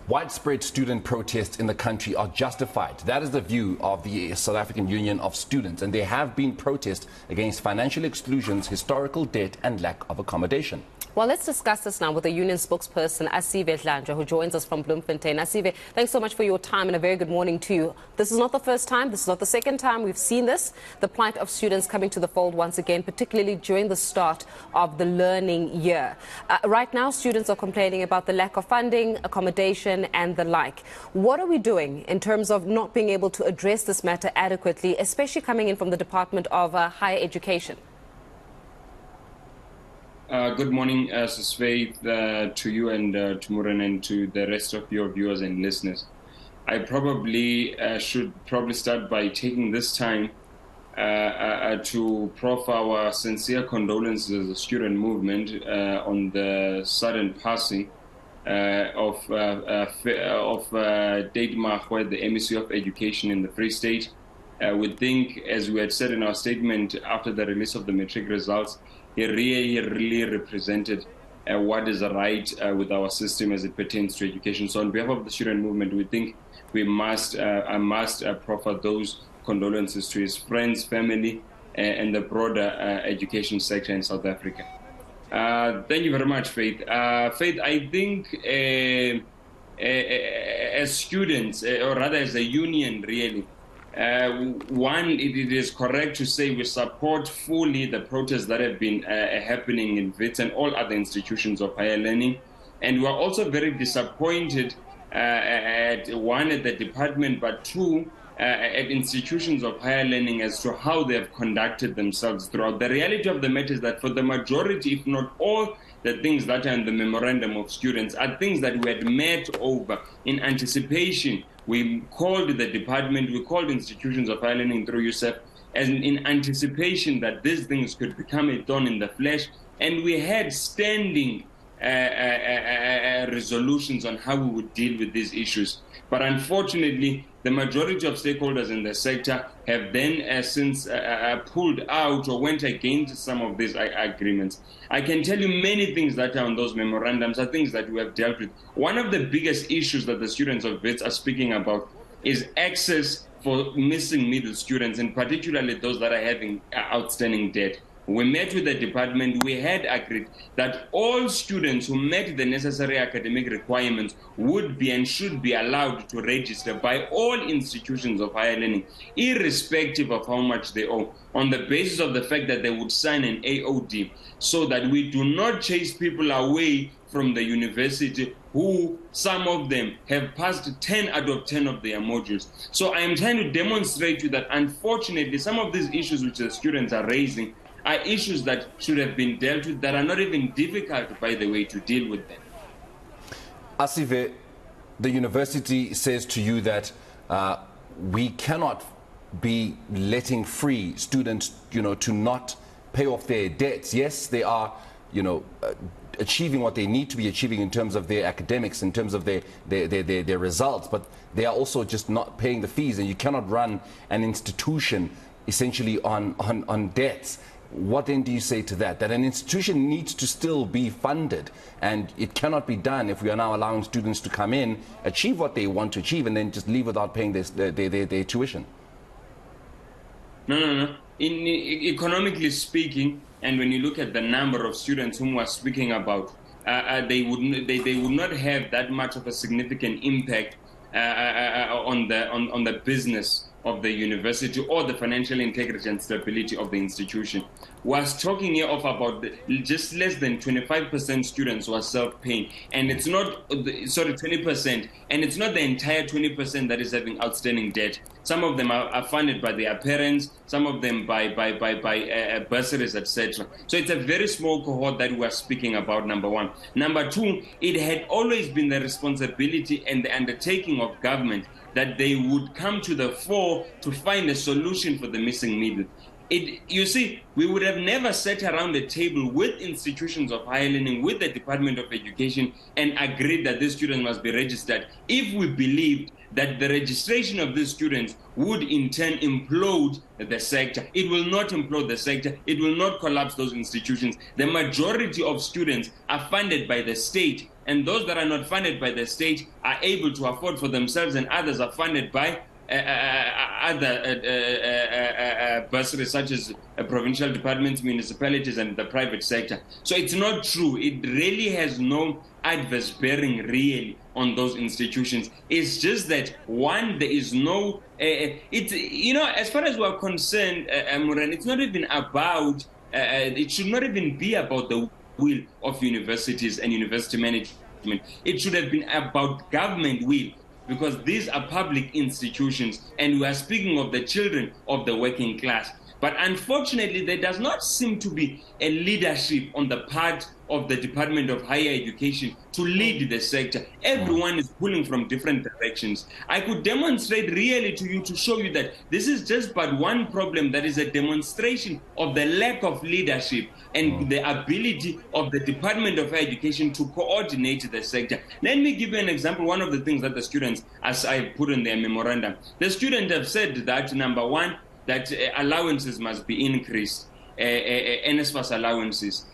widespread student protests in the country are justified. That is the view of the South African Union of Students, and there have been protests against financial exclusions, historical debt and lack of accommodation. Well, let's discuss this now with the union spokesperson, Asive Dlanjwa, who joins us from Bloemfontein. Asive, thanks so much for your time and a very good morning to you. This is not the first time, this is not the second time we've seen this, the plight of students coming to the fold once again, particularly during the start of the learning year. Right now, students are complaining about the lack of funding, accommodation and the like. What are we doing in terms of not being able to address this matter adequately, especially coming in from the Department of Higher Education? Good morning, Sis Faith, to you and to Muran and to the rest of your viewers and listeners. I should start by taking this time to proffer our sincere condolences as a student movement on the sudden passing of Date Mahwe, the MEC of Education in the Free State. We think, as we had said in our statement after the release of the matric results, he really represented what is right with our system as it pertains to education. So on behalf of the student movement, we think we must proffer those condolences to his friends, family, and the broader education sector in South Africa. Thank you very much, Faith. Faith, I think as students, or rather as a union, really, it is correct to say we support fully the protests that have been happening in WITS and all other institutions of higher learning. And we are also very disappointed at the department, but two, at institutions of higher learning as to how they have conducted themselves throughout. The reality of the matter is that for the majority, if not all, the things that are in the memorandum of students are things that we had met over in anticipation. We called the department, we called institutions of higher learning through USEF, and in anticipation that these things could become a thorn in the flesh. And we had standing resolutions on how we would deal with these issues. But unfortunately, the majority of stakeholders in the sector have then since pulled out or went against some of these agreements. I can tell you many things that are on those memorandums are things that we have dealt with. One of the biggest issues that the students of WITS are speaking about is access for missing middle students, and particularly those that are having outstanding debt. We met with the department. We had agreed that all students who met the necessary academic requirements would be and should be allowed to register by all institutions of higher learning, irrespective of how much they owe, on the basis of the fact that they would sign an AOD, so that we do not chase people away from the university who, some of them, have passed 10 out of 10 of their modules. So I am trying to demonstrate to you that, unfortunately, some of these issues which the students are raising are issues that should have been dealt with, that are not even difficult, by the way, to deal with them. Asive, the university says to you that we cannot be letting free students, to not pay off their debts. Yes, they are, achieving what they need to be achieving in terms of their academics, in terms of their results, but they are also just not paying the fees, and you cannot run an institution essentially on debts. What then do you say to that? That an institution needs to still be funded, and it cannot be done if we are now allowing students to come in, achieve what they want to achieve, and then just leave without paying their tuition? No. Economically speaking, and when you look at the number of students whom we're speaking about, they would not have that much of a significant impact on the business of the university or the financial integrity and stability of the institution. We're talking here of about just less than 25% students who are self-paying, and it's not 20%, and it's not the entire 20% that is having outstanding debt. Some of them are funded by their parents, some of them by bursaries, etc. So it's a very small cohort that we are speaking about, number one. Number two, it had always been the responsibility and the undertaking of government that they would come to the fore to find a solution for the missing middle. You see, we would have never sat around a table with institutions of higher learning, with the Department of Education, and agreed that these students must be registered if we believed that the registration of these students would in turn implode the sector. It will not implode the sector. It will not collapse those institutions. The majority of students are funded by the state and those that are not funded by the state are able to afford for themselves, and others are funded by other bursaries such as provincial departments, municipalities, and the private sector. So it's not true. It really has no adverse bearing really on those institutions. It's just that, one, there is no, as far as we're concerned, Muran, it's not even about, it should not even be about the will of universities and university management. It should have been about government will, because these are public institutions and we are speaking of the children of the working class. But unfortunately, there does not seem to be a leadership on the part of the Department of Higher Education to lead the sector. Everyone is pulling from different directions. I could demonstrate really to you to show you that this is just but one problem that is a demonstration of the lack of leadership and the ability of the Department of Higher Education to coordinate the sector. Let me give you an example. One of the things that the students, as I put in their memorandum, the students have said that, number one, that allowances must be increased, NSFAS allowances.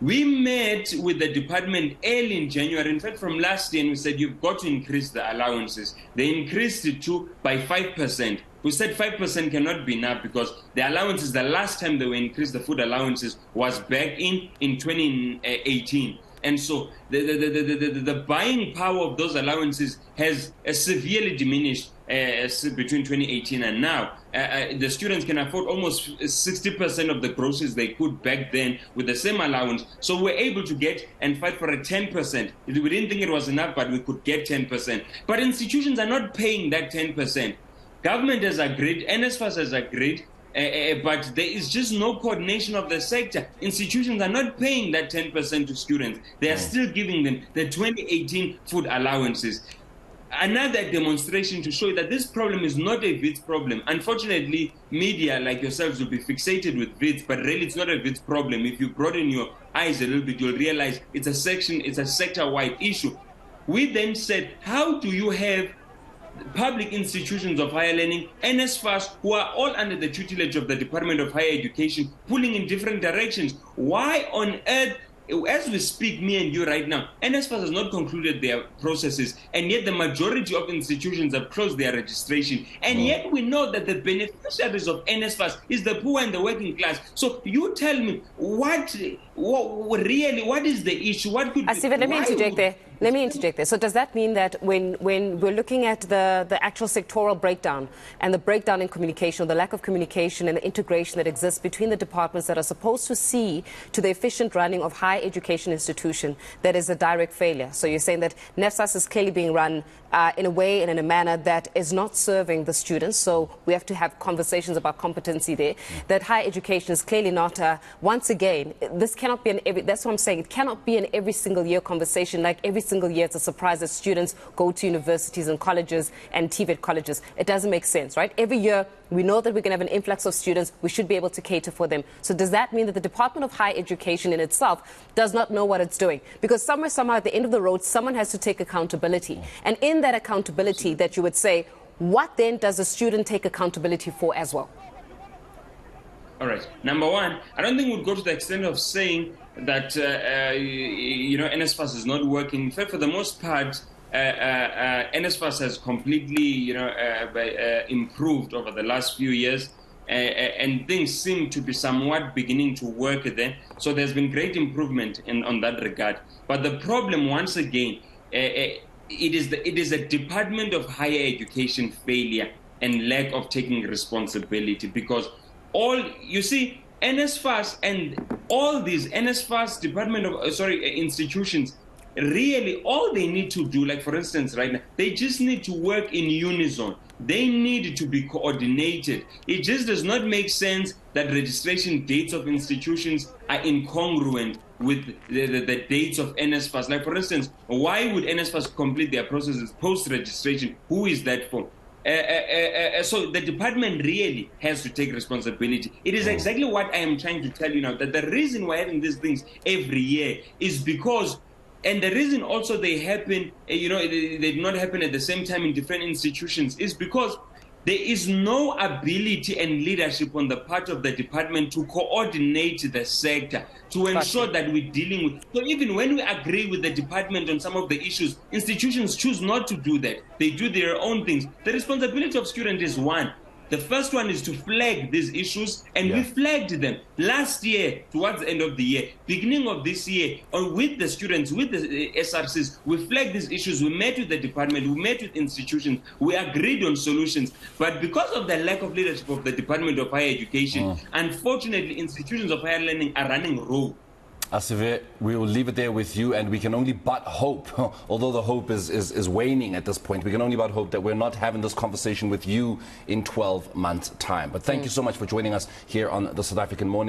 We met with the department early in January, in fact from last year, and we said you've got to increase the allowances. They increased it by 5%. We said 5% cannot be enough because the allowances, the last time they were increased, the food allowances, was back in 2018. And so the buying power of those allowances has severely diminished between 2018 and now. The students can afford almost 60% of the groceries they could back then with the same allowance. So we're able to get and fight for a 10%. We didn't think it was enough, but we could get 10%. But institutions are not paying that 10%. Government has agreed, NSFAS has agreed, but there is just no coordination of the sector. Institutions are not paying that 10% to students. They are still giving them the 2018 food allowances. Another demonstration to show you that this problem is not a WITS problem. Unfortunately, media like yourselves will be fixated with WITS, but really it's not a WITS problem. If you broaden your eyes a little bit, you'll realize it's a sector-wide issue. We then said, how do you have public institutions of higher learning, NSFAS, who are all under the tutelage of the Department of Higher Education, pulling in different directions? Why on earth, as we speak, me and you right now, NSFAS has not concluded their processes, and yet the majority of institutions have closed their registration, and yet we know that the beneficiaries of NSFAS is the poor and the working class. So you tell me, what is the issue? What could Asive, let me interject there. Let me interject there. So does that mean that when we're looking at the actual sectoral breakdown and the breakdown in communication, or the lack of communication and the integration that exists between the departments that are supposed to see to the efficient running of higher education institution, that is a direct failure? So you're saying that NSFAS is clearly being run in a way and in a manner that is not serving the students, so we have to have conversations about competency there. That higher education is clearly not, once again, this cannot be that's what I'm saying, it cannot be an every single year conversation, like every single year it's a surprise that students go to universities and colleges and TVET colleges. It doesn't make sense, right? Every year we know that we're going to have an influx of students, we should be able to cater for them. So does that mean that the Department of Higher Education in itself does not know what it's doing? Because somehow at the end of the road, someone has to take accountability. And in that accountability that you would say, what then does a student take accountability for as well? All right. Number one, I don't think we'd go to the extent of saying that, NSFAS is not working. In fact, for the most part, NSFAS has completely, improved over the last few years, and things seem to be somewhat beginning to work there. So there's been great improvement on that regard. But the problem, once again, it is a Department of Higher Education failure and lack of taking responsibility, because NSFAS and all these NSFAS institutions, really all they need to do, like for instance right now, they just need to work in unison. They need to be coordinated. It just does not make sense that registration dates of institutions are incongruent with the dates of NSFAS. Like for instance, why would NSFAS complete their processes post-registration? Who is that for? So the department really has to take responsibility. It is exactly what I am trying to tell you now, that the reason we're having these things every year is because, and the reason also they happen, they do not happen at the same time in different institutions, is because There is no ability and leadership on the part of the department to coordinate the sector, to ensure that we're dealing with. So even when we agree with the department on some of the issues, institutions choose not to do that. They do their own things. The responsibility of students is one. The first one is to flag these issues, and we flagged them last year towards the end of the year, beginning of this year, with the students, with the SRCs. We flagged these issues. We met with the department, we met with institutions, we agreed on solutions. But because of the lack of leadership of the Department of Higher Education, unfortunately, institutions of higher learning are running rogue. Asive, we will leave it there with you, and we can only but hope, although the hope is waning at this point, we can only but hope that we're not having this conversation with you in 12 months' time. But thank you so much for joining us here on the South African Morning.